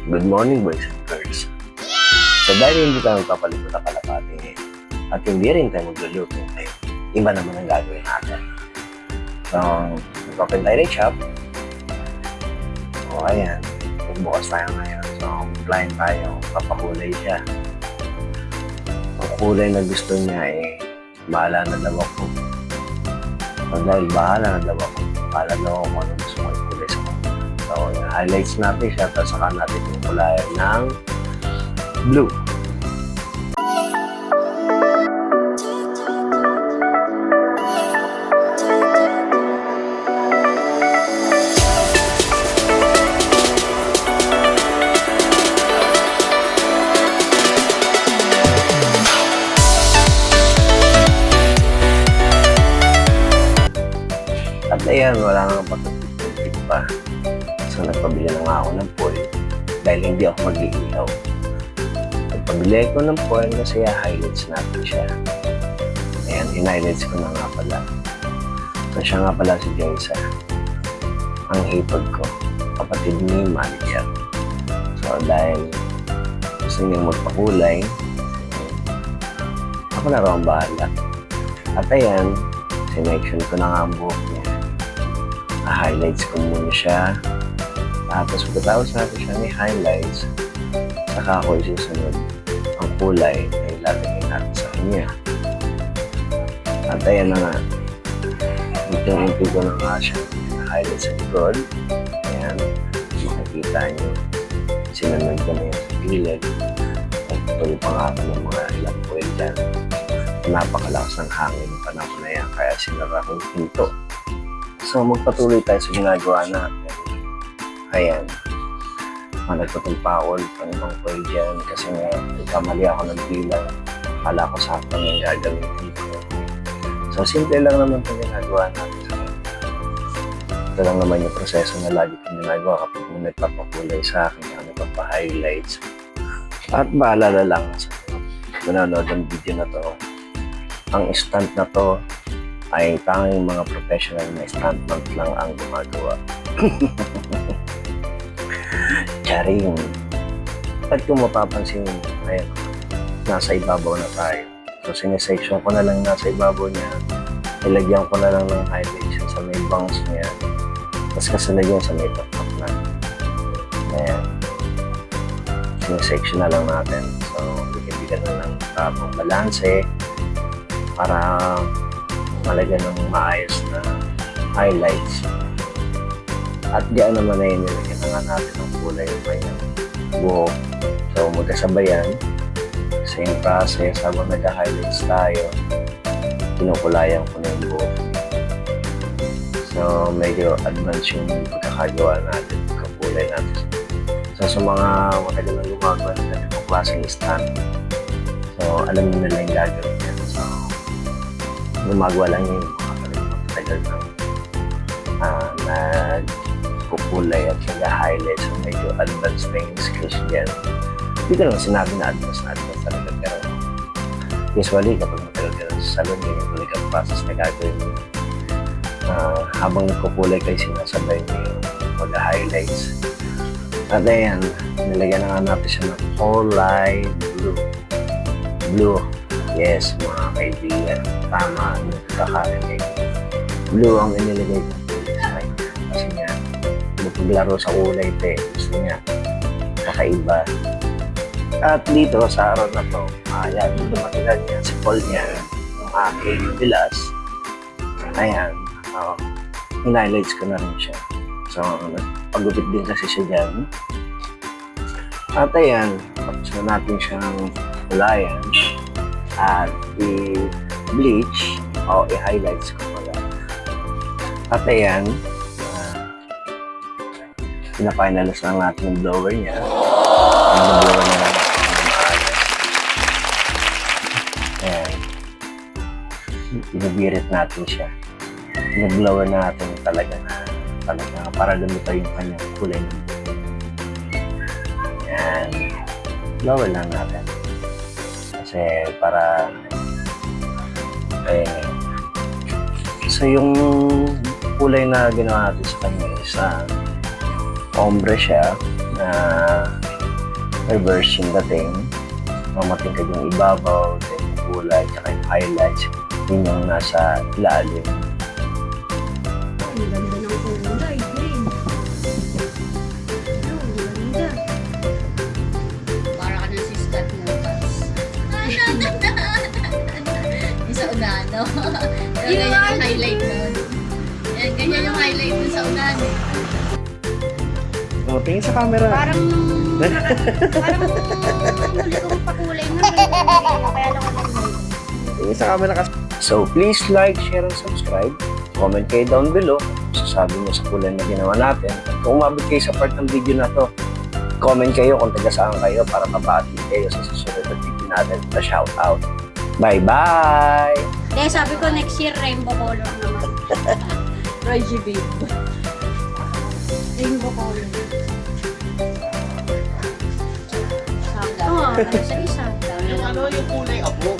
Good morning, boys and girls. So dahil hindi tayo magpapalito na kalapati ngayon, at hindi rin tayo magluluto ngayon, iba naman ang gagawin natin. So, mag-open tayo ng shop. So, ayan. Magbukas tayo ngayon. So, blind tayo. Papakulay siya. Ang kulay na gusto niya bahala na daw ako. So, dahil bahala na daw ako, bahala daw ako ano gusto mo kulay sa mga. So, highlights natin siya, tapos saka natin yung kulay ng blue. At ayan, wala nang pagkakit pa. So, nagpabili na nga ako ng foil dahil hindi ako mag-iihaw. Nagpabili ko ng foil kasi highlights natin siya. Ayan, in-highlights ko na nga pala. So, siya nga pala si Jaisa. Ang hipag ko. Kapatid ni manager. So, dahil gusto niyang magpakulay, ako na raw ang bahala. At ayan, sinection ko na nga ang buhok niya. Highlights ko muna siya. Tapos pagkatapos natin siya ni highlights, saka ako isusunod ang kulay na ilalagay natin sa kanya. At ayan na nga. Unti-unti ko na nga siya highlights sa likod. Ayan. Makikita nyo. Sinunod ko na yan sa gilid. Nagtuloy pa nga ako ng mga ilang foil dyan. Napakalakas ng hangin ng panahon na yan. Kaya sinara kong pinto. So, magpatuloy tayo sa ginagawa natin. Ayan. Nagpatulpaol pa ng mga foil dyan kasi nga, nagkamali ako ng bilang. Akala ko sakto yung gagawin ko. So, simple lang naman itong ginagawa natin. Ito lang naman yung proseso na lagi kong ginagawa kapag may nagpapakulay sa akin, nagpapa-highlights. At baalala lang sa manonood ng video na to. Ang stunt na to ay tanging mga professional na stuntman lang ang gumagawa. Charing. At kung mapapansin, ayun, nasa ibabaw na tayo. So, sinesection ko na lang nasa ibabaw niya. Ilagyan ko na lang ng highlights sa may bangs niya. Tapos kasalagyan sa may top na. Ayan. Sinesection na lang natin. So, bigyan na lang tapong balanse para malagyan ng maayos na highlights. At diyan naman ay nilagyan na nga natin ang kulay ng kanyang buhok. So, magkasabayan. Same process. Habang nag-highlights tayo, kinukulayan ko na yung buhok. So, medyo advanced yung pagkakagawa natin, pagkakulay natin. So, sa mga matagal na gumagawa ng ganitong klaseng stand, so, alam nyo na lang yung gagawin yan. So, gumagawa lang yung matagal na nagkukulay at nag-highlight. So, medyo advanced na yung skills dyan. Hindi ko lang sinabi na advanced talaga. Pero usually, kapag matagal ka sa salon, yung tuloy process na gagawin mo. Habang nagkukulay kayo, sinasabay mo yung mag-highlights. At ayan, nilagyan na nga natin siya ng kulay blue. Blue. Yes, mga kaibigan. Tama, nagkakarinig. Blue ang inilagay ko sa kanya. Kasi nga, mapaglaro sa kulay ito gusto niya kakaiba. At dito sa araw na to, ayan, dumating niya si Paul niya, yung aking bilas. Ayan, in-highlights ko na rin siya. So, pagupit din kasi siya dyan. At ayan, tapos na natin siyang kulayan at i-bleach o i-highlights ko pala. At ayan, pina-finalize lang natin yung blower niya. Yung blower niya lang ayan, inabirit natin siya. Yung blower natin talaga para ganito yung kanyang kulay ng buhok. Ayan, blower lang natin. Kasi para so yung kulay na ginawa natin sa kanya is ombre siya na reverse yung dating. Mamatingkad yung ibabaw, then yung kulay, tsaka yung highlights. Yun yung nasa ilalim. Ang ganda ng kulay, green. Ang ganda. Para ka ng sister Lucas. Yung sa unahan, no? Ganyan yung highlight nun. Ganyan yung highlight nun sa unahan. Oh, tingin sa camera. Parang huli kong pakulay nga. Kaya lang ako nag-like. Tingin sa camera kasi. So, please like, share, and subscribe. Comment kayo down below kung sasabi niyo sa kulay na ginawa natin. At kung umabot kayo sa part ng video na to, comment kayo kung taga saan kayo para mabati kayo sa susunod na video natin na shoutout. Bye-bye! Hindi, sabi ko next year rainbow color naman. RGB. Rainbow color. Sound Oo, out. isa-isa. Yung kulay abong.